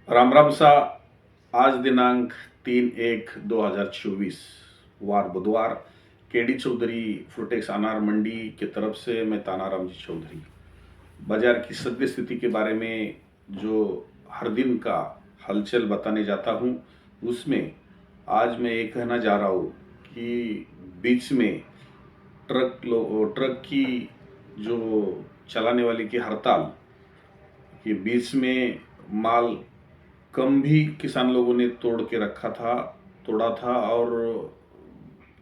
राम राम सा। आज दिनांक 3/1/2024 वार बुधवार। केडी चौधरी फ्रूटेक्स अनार मंडी की तरफ से मैं तानाराम जी चौधरी बाजार की सद्य स्थिति के बारे में जो हर दिन का हलचल बताने जाता हूँ, उसमें आज मैं ये कहना जा रहा हूँ कि बीच में ट्रक की जो चलाने वाली की हड़ताल के बीच में माल कम भी किसान लोगों ने तोड़ा था और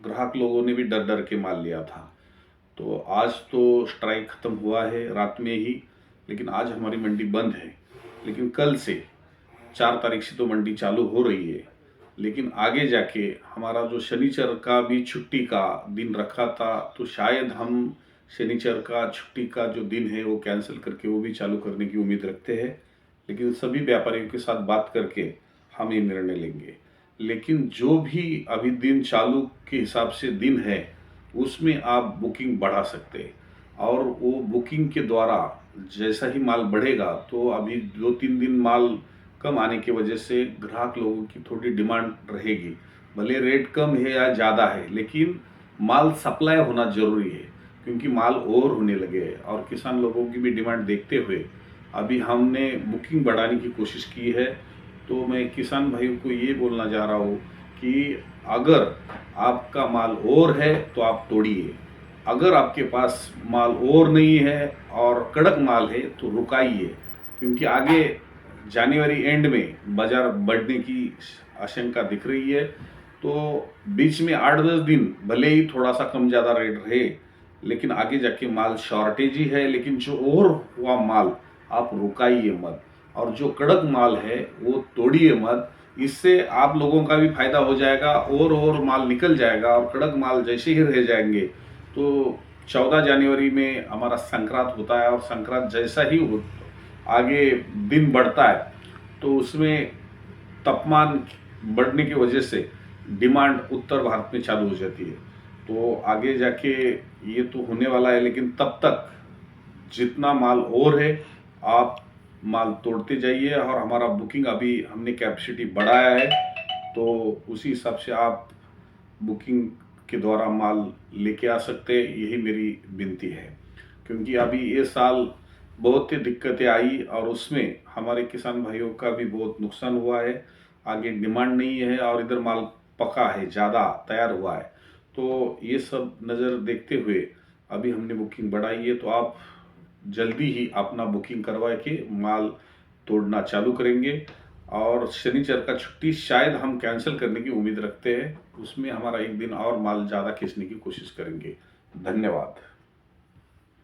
ग्राहक लोगों ने भी डर डर के माल लिया था। तो आज तो स्ट्राइक खत्म हुआ है रात में ही, लेकिन आज हमारी मंडी बंद है। लेकिन कल से 4 तारीख से तो मंडी चालू हो रही है। लेकिन आगे जाके हमारा जो शनिचर का भी छुट्टी का दिन रखा था, तो शायद हम शनिचर का छुट्टी का जो दिन है वो कैंसिल करके वो भी चालू करने की उम्मीद रखते हैं। लेकिन सभी व्यापारियों के साथ बात करके हम ये निर्णय लेंगे। लेकिन जो भी अभी दिन चालू के हिसाब से दिन है, उसमें आप बुकिंग बढ़ा सकते हैं। और वो बुकिंग के द्वारा जैसा ही माल बढ़ेगा, तो अभी 2-3 दिन माल कम आने की वजह से ग्राहक लोगों की थोड़ी डिमांड रहेगी। भले रेट कम है या ज़्यादा है, लेकिन माल सप्लाई होना ज़रूरी है, क्योंकि माल ओवर होने लगे हैं। और किसान लोगों की भी डिमांड देखते हुए अभी हमने बुकिंग बढ़ाने की कोशिश की है। तो मैं किसान भाइयों को ये बोलना चाह रहा हूँ कि अगर आपका माल और है तो आप तोड़िए। अगर आपके पास माल और नहीं है और कड़क माल है तो रुकाइए, क्योंकि आगे जनवरी एंड में बाजार बढ़ने की आशंका दिख रही है। तो बीच में 8-10 दिन भले ही थोड़ा सा कम ज़्यादा रेट रहे, लेकिन आगे जाके माल शॉर्टेज ही है। लेकिन जो और हुआ माल आप रुकाइए मत, और जो कड़क माल है वो तोड़िए मत। इससे आप लोगों का भी फायदा हो जाएगा और माल निकल जाएगा। और कड़क माल जैसे ही रह जाएंगे, तो 14 जनवरी में हमारा संक्रांत होता है, और संक्रांत जैसा ही आगे दिन बढ़ता है, तो उसमें तापमान बढ़ने की वजह से डिमांड उत्तर भारत में चालू हो जाती है। तो आगे जाके ये तो होने वाला है, लेकिन तब तक जितना माल और है आप माल तोड़ते जाइए। और हमारा बुकिंग अभी हमने कैपेसिटी बढ़ाया है, तो उसी हिसाब से आप बुकिंग के द्वारा माल लेके आ सकते हैं। यही मेरी विनती है, क्योंकि अभी ये साल बहुत ही दिक्कतें आई और उसमें हमारे किसान भाइयों का भी बहुत नुकसान हुआ है। आगे डिमांड नहीं है और इधर माल पका है, ज़्यादा तैयार हुआ है। तो ये सब नज़र देखते हुए अभी हमने बुकिंग बढ़ाई है। तो आप जल्दी ही अपना बुकिंग करवा के माल तोड़ना चालू करेंगे। और शनिचर का छुट्टी शायद हम कैंसिल करने की उम्मीद रखते हैं, उसमें हमारा एक दिन और माल ज़्यादा खींचने की कोशिश करेंगे। धन्यवाद।